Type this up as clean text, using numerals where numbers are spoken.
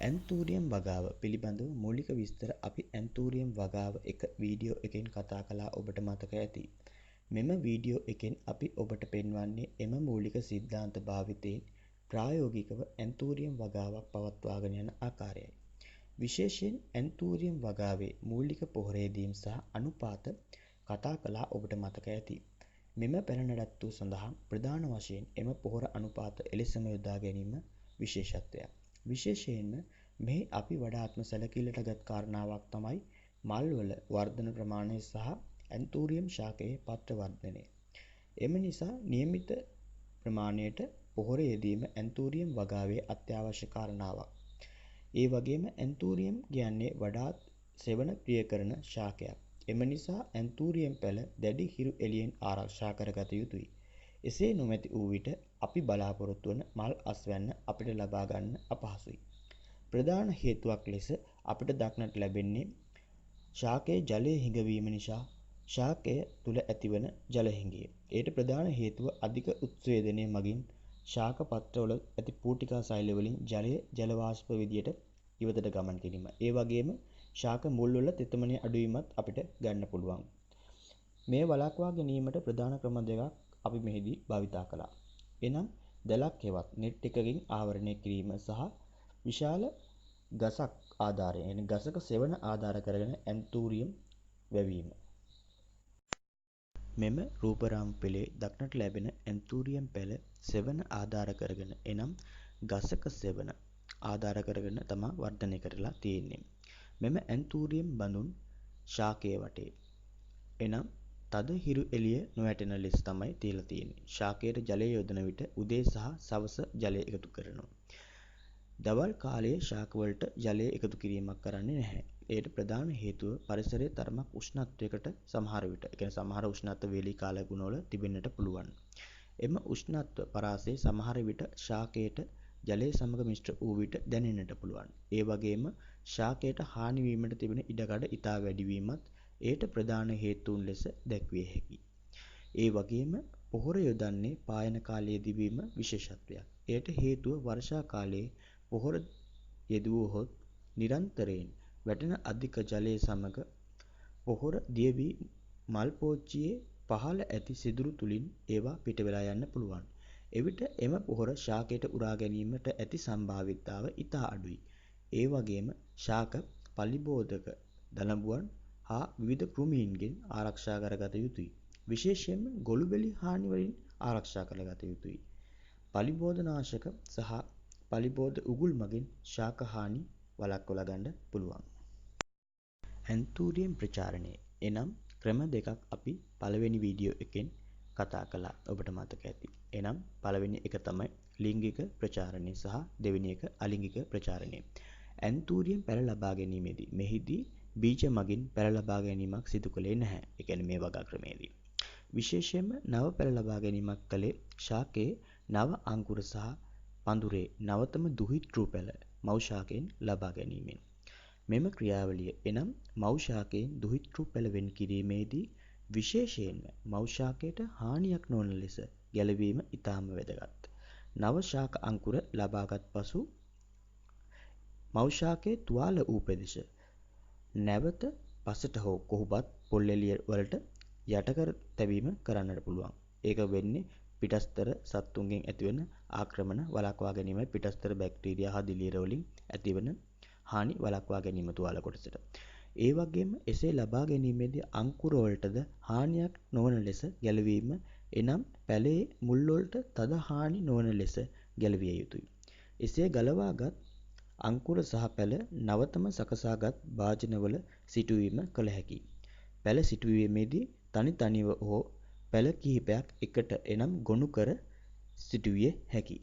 Anthurium වගාව පිළිබඳව මූලික විස්තර අපි ඇන්තූරියම් වගාව එක වීඩියෝ එකෙන් කතා කළා ඔබට මතක ඇති. මෙම වීඩියෝ එකෙන් අපි ඔබට පෙන්වන්නේ එම මූලික සිද්ධාන්ත භාවිතයෙන් ප්‍රායෝගිකව ඇන්තූරියම් වගාවක් පවත්වාගෙන යන ආකාරයයි. විශේෂයෙන් ඇන්තූරියම් වගාවේ මූලික පොහොරේදීම් සහ අනුපාත කතා කළා ඔබට මතක ඇති. මෙම පැන නඩත්තුව සඳහා ප්‍රධාන වශයෙන් එම පොහොර අනුපාත එලෙසම යොදා ගැනීම විශේෂත්වයක්. විශේෂයෙන්ම මෙහි අපි වඩාත්ම සැලකිල්ලට ගත් කාරණාවක් තමයි මල්වල වර්ධන ප්‍රමාණය සහ ඇන්තූරියම් ශාකයේ පත්‍ර වර්ධනය. එම නිසා નિયમિત ප්‍රමාණයට පොහොර යෙදීම ඇන්තූරියම් වගාවේ අත්‍යවශ්‍ය කාරණාවක්. ඒ වගේම ඇන්තූරියම් කියන්නේ වඩාත් සෙවන ප්‍රිය කරන ශාකයක්. එම නිසා ඇන්තූරියම් පැළ දැඩි හිරු එළියෙන් ආරක්ෂා කරගත යුතුයි. එසේ නොමැති වූ විට අපි බලාපොරොත්තු වන මල් අස්වැන්න අපිට ලබා ගන්න අපහසුයි. ප්‍රධාන හේතුවක් ලෙස අපිට දක්නට ලැබෙන්නේ ශාකයේ ජලය හිඟවීම නිසා ශාකය තුල ඇතිවන ජල හිඟීම. ඒට ප්‍රධාන හේතුව අධික උත්සේදනය මගින් ශාක පත්‍රවල ඇති පූටිකා සෛල වලින් ජලය ජල වාෂ්ප විදියට ඉවතට ගමන් කිරීම. ඒ වගේම ශාක මුල් වල තෙතමනය අඩුවීමත් අපිට ගන්න පුළුවන්. මේ වළක්වා ගැනීමට ප්‍රධාන ක්‍රම දෙකක් අපි මෙහිදී භාවිතා කළා. එනම් දැලක් හෙවත් නෙට් එකකින් ආවරණය කිරීම සහ විශාල ගසක් ආධාරයෙන් එන ගසක සෙවන ආධාර කරගෙන ඇන්තූරියම් වැවීම. මෙම රූපරාම පෙළේ දක්නට ලැබෙන ඇන්තූරියම් පැළ සෙවන ආධාර කරගෙන එනම් ගසක සෙවන ආධාර කරගෙන තමයි වර්ධනය කරලා තියෙන්නේ. මෙම ඇන්තූරියම් බඳුන් ශාකයේ වටේ එනම් තද හිරු එළිය නොවැටෙන ලෙස තමයි තියලා තියෙන්නේ. ශාකයට ජලය යොදන විට උදේ සහ සවස ජලය එකතු කරනවා. දවල් කාලයේ ශාක වලට ජලය එකතු කිරීමක් කරන්නේ නැහැ. ඒට ප්‍රධාන හේතුව පරිසරයේ තරමක් උෂ්ණත්වයකට සමහර විට, ඒ කියන්නේ සමහර උෂ්ණත්ව වේලී කාල ගුණවල තිබෙන්නට පුළුවන්. එම උෂ්ණත්ව පරාසය සමහර විට ශාකයට ජලය සමග මිශ්‍ර වූ විට දැනෙන්නට පුළුවන්. ඒ වගේම ශාකයට හානි වීමට තිබෙන ඉඩකඩ ඉතා වැඩි වීමත් ඒට ප්‍රධාන හේතුන් ලෙස දැක්විය හැකියි. ඒ වගේම පොහොර යොදන්නේ පායන කාලයේදී වීම විශේෂත්වයක්. එයට හේතුව වර්ෂා කාලයේ පොහොර යෙදුවහොත් නිරන්තරයෙන් වැටෙන අධික ජලය සමග පොහොර දිය වී මල් පෝච්චියේ පහළ ඇති සිදුරු තුලින් ඒවා පිට වෙලා යන්න පුළුවන්. එවිට එම පොහොර ශාකයට උරා ගැනීමට ඇති සම්භාවිතතාව ඉතා අඩුයි. ඒ වගේම ශාක පලිබෝධක දලබුවන් හා විවිධ කෘමීන්ගෙන් ආරක්ෂා කරගත යුතුයි. විශේෂයෙන්ම ගොළු බෙලි හානි වලින් ආරක්ෂා කරගත යුතුයි. පලිබෝධනාශක සහ පලිබෝධ උගුල් මගින් ශාක හානි වළක්වලා ගන්න පුළුවන්. ඇන්තූරියම් ප්‍රචාරණය එනම් ක්‍රම දෙකක් අපි පළවෙනි වීඩියෝ එකෙන් කතා කළා ඔබට මතක ඇති. එනම් පළවෙනි එක තමයි ලිංගික ප්‍රචාරණය සහ දෙවෙනි එක අලිංගික ප්‍රචාරණය. ඇන්තූරියම් පැළ ලබා ගැනීමේදී මෙහිදී බීජ මගින් පැළ ලබා ගැනීමක් සිදු කළේ නැහැ. ඒ කියන්නේ මේ වගා ක්‍රමයේදී. විශේෂයෙන්ම නව පැළ ලබා ගැනීමක් කළේ ශාකයේ නව අංකුර සහ පඳුරේ නවතම දුහිතෘ පැළ මව් ශාකයෙන් ලබා ගැනීමෙන්. මෙම ක්‍රියාවලිය එනම් මව් ශාකයෙන් දුහිතෘ පැළ වෙන් කිරීමේදී විශේෂයෙන්ම මව් ශාකයට හානියක් නොවන ලෙස ගැලවීම ඉතාම වැදගත්. නව ශාක අංකුර ලබාගත් පසු මව් ශාකයේ තුවාල වූ ප්‍රදේශ නැවත පසට හෝ කොහොඹත් පොල් එළිය වලට යට කර තැබීම කරන්නට පුළුවන්. ඒක වෙන්නේ පිටස්තර සත්තුන්ගෙන් ඇතිවන ආක්‍රමණ වළක්වා ගැනීමයි පිටස්තර බැක්ටීරියා හා දිලීර වලින් ඇතිවන හානි වළක්වා ගැනීම තුවාල කොටසට. ඒ වගේම එසේ ලබා ගැනීමේදී අංකුර වලටද හානියක් නොවන ලෙස ගැලවීම එනම් පැලේ මුල් වලට තද හානි නොවන ලෙස ගැලවිය යුතුයි. එසේ ගලවාගත් අංකුර සහ පැළ නවතම සකසාගත් භාජනවල සිටුවීම කළ හැකියි. පැළ සිටුවීමේදී තනි තනිව හෝ පැළ කිහිපයක් එකට එනම් ගොනු කර සිටුවිය හැකියි.